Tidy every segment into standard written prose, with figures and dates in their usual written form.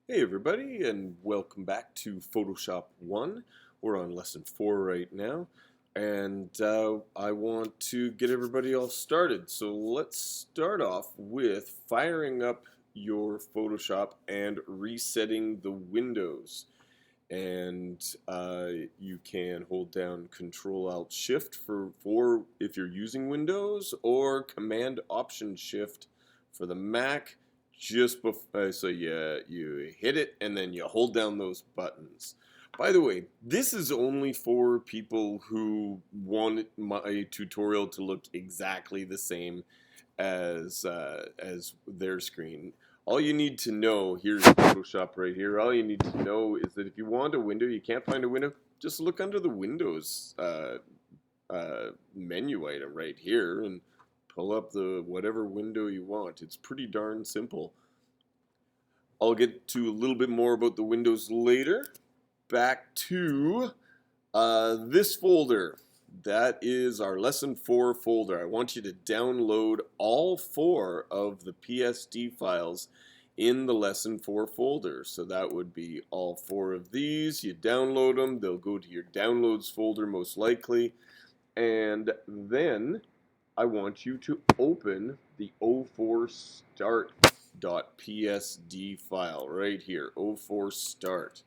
Hey everybody, and welcome back to Photoshop 1. We're on lesson 4 right now, and I want to get everybody all started. So let's start off with firing up your Photoshop and resetting the windows. And you can hold down Control-Alt-Shift for if you're using Windows, or Command-Option-Shift for the Mac. Just before, so you hit it and then you hold down those buttons. By the way, this is only for people who want my tutorial to look exactly the same as their screen. All you need to know, here's Photoshop right here, all you need to know is that if you want a window, you can't find a window, just look under the Windows menu item right here and pull up the whatever window you want. It's pretty darn simple. I'll get to a little bit more about the windows later. Back to this folder. That is our lesson 4 folder. I want you to download all 4 of the PSD files in the lesson 4 folder. So that would be all 4 of these. You download them. They'll go to your downloads folder most likely. And then I want you to open the 04 start.psd file right here. 04 start.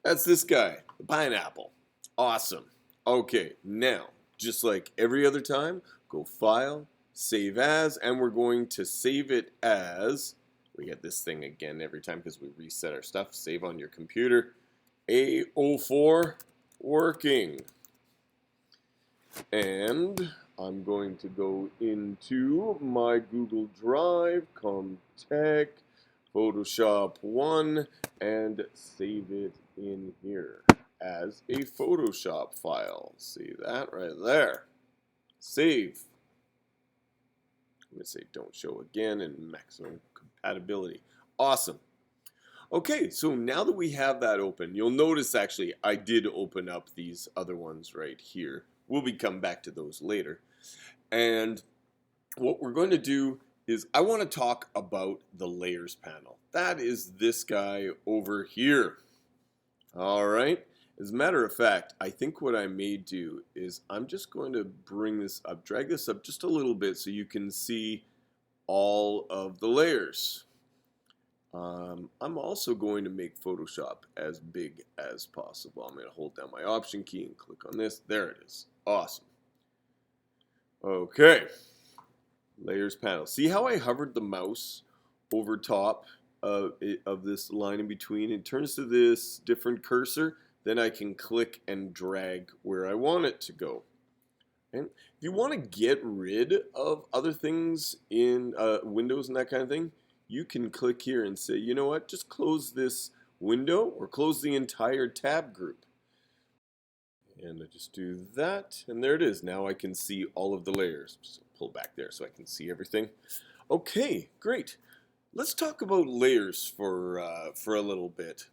That's this guy, the pineapple. Awesome. Okay, now, just like every other time, go File, Save As, and we're going to save it as, we get this thing again every time because we reset our stuff, save on your computer, A04 working. And I'm going to go into my Google Drive, Comtech, Photoshop 1, and save it in here as a Photoshop file. See that right there. Save. I'm going to say don't show again and maximum compatibility. Awesome. Okay, so now that we have that open, you'll notice actually I did open up these other ones right here. We'll be coming back to those later. And what we're going to do is I want to talk about the layers panel. That is this guy over here. All right. As a matter of fact, I think what I may do is I'm just going to bring this up, drag this up just a little bit so you can see all of the layers. I'm also going to make Photoshop as big as possible. I'm going to hold down my Option key and click on this. There it is. Awesome. Okay. Layers panel. See how I hovered the mouse over top of this line in between? It turns to this different cursor. Then I can click and drag where I want it to go. And if you want to get rid of other things in Windows and that kind of thing, you can click here and say, you know what, just close this window or close the entire tab group. And I just do that, and there it is. Now I can see all of the layers. Just pull back there so I can see everything. Okay, great. Let's talk about layers for a little bit.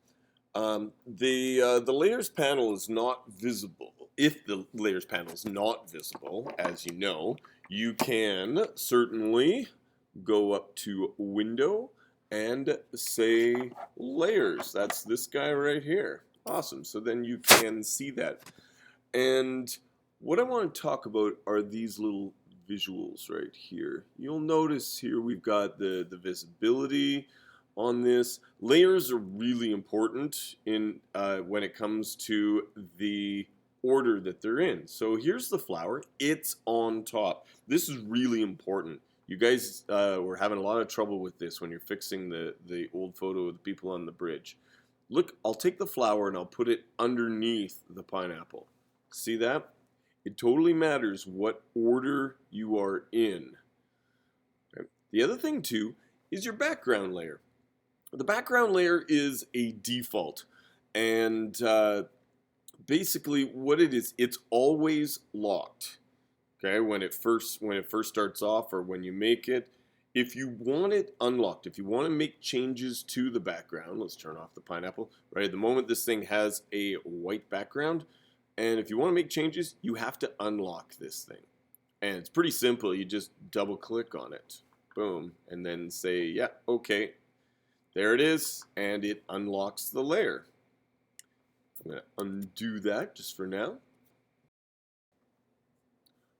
The layers panel is not visible. If the layers panel is not visible, as you know, you can certainly go up to Window and say Layers. That's this guy right here. Awesome. So then you can see that. And what I want to talk about are these little visuals right here. You'll notice here we've got the visibility on this. Layers are really important in when it comes to the order that they're in. So here's the flower. It's on top. This is really important. You guys were having a lot of trouble with this when you're fixing the old photo of the people on the bridge. Look, I'll take the flower and I'll put it underneath the pineapple. See that? It totally matters what order you are in. Okay. The other thing too is your background layer. The background layer is a default, and basically what it is, it's always locked. Okay, when it first starts off or when you make it. If you want it unlocked, if you want to make changes to the background, let's turn off the pineapple. Right at the moment, this thing has a white background. And if you want to make changes, you have to unlock this thing. And it's pretty simple. You just double click on it. boom, and then say, yeah, okay, there it is, and it unlocks the layer. I'm going to undo that just for now.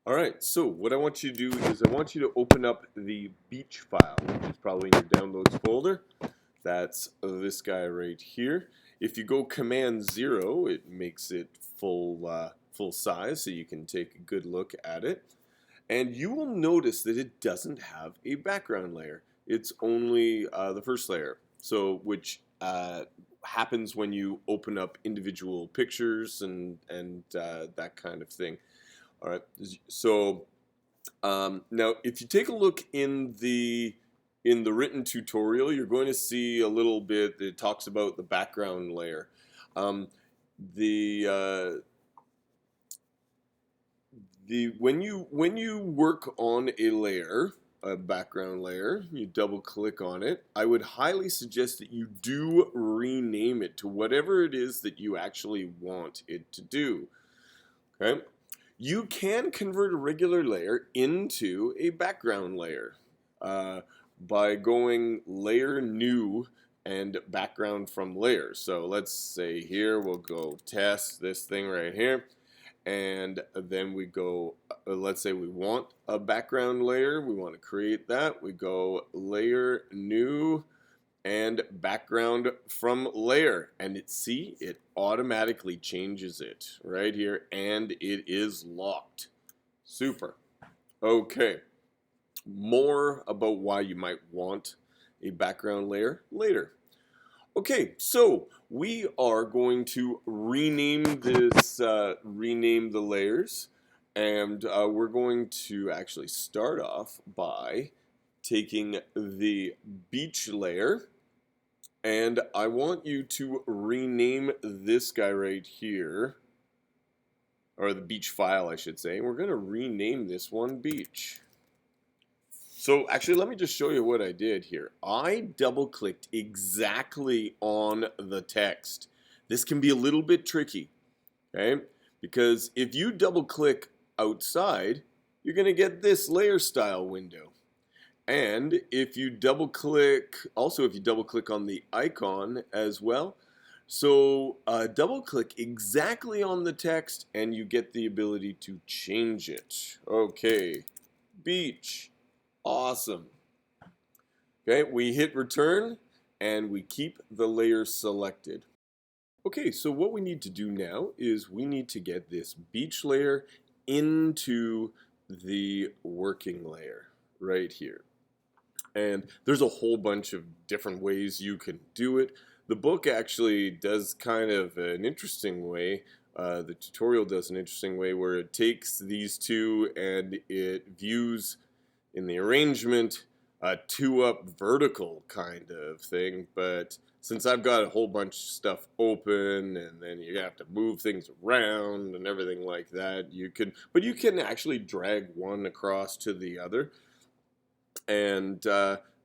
Alright, so what I want you to do is I want you to open up the beach file, which is probably in your downloads folder. That's this guy right here. If you go Command 0, it makes it full size, so you can take a good look at it. And you will notice that it doesn't have a background layer. It's only the first layer, so which happens when you open up individual pictures and that kind of thing. All right, so now if you take a look in the written tutorial, you're going to see a little bit that talks about the background layer. When you work on a layer, a background layer, you double click on it. I would highly suggest that you do rename it to whatever it is that you actually want it to do. Okay. You can convert a regular layer into a background layer by going layer new and background from layer. So let's say here we'll go test this thing right here, and then we go, let's say we want a background layer, we want to create that, we go layer new and background from layer, and it automatically changes it right here, and it is locked. Super. Okay, more about why you might want a background layer later. Okay, so we are going to rename this, rename the layers, and we're going to actually start off by taking the beach layer, and I want you to rename this guy right here, or the beach file I should say. We're going to rename this one beach. So actually let me just show you what I did here. I double clicked exactly on the text. This can be a little bit tricky, okay? Because if you double click outside, you're going to get this layer style window. And if you double click, also if you double click on the icon as well, so double click exactly on the text and you get the ability to change it. Okay, beach, awesome. Okay, we hit return and we keep the layer selected. Okay, so what we need to do now is we need to get this beach layer into the working layer right here. And there's a whole bunch of different ways you can do it. The book actually does kind of an interesting way. The tutorial does an interesting way where it takes these two and it views in the arrangement a two-up vertical kind of thing. But since I've got a whole bunch of stuff open and then you have to move things around and everything like that, you can actually drag one across to the other. And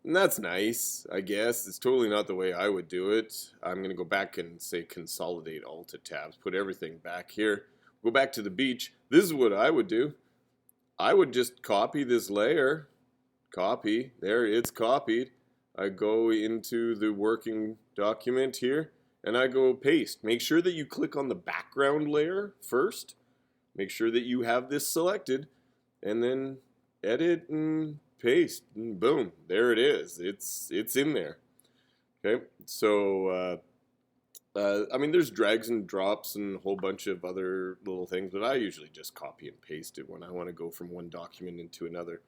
that's nice, I guess. It's totally not the way I would do it. I'm going to go back and say consolidate Alt-Tabs, put everything back here. Go back to the beach. This is what I would do. I would just copy this layer. Copy. There, it's copied. I go into the working document here, and I go paste. Make sure that you click on the background layer first. Make sure that you have this selected, and then edit and paste, and boom, there it is. It's in there. Okay, so I mean, there's drags and drops and a whole bunch of other little things, but I usually just copy and paste it when I want to go from one document into another.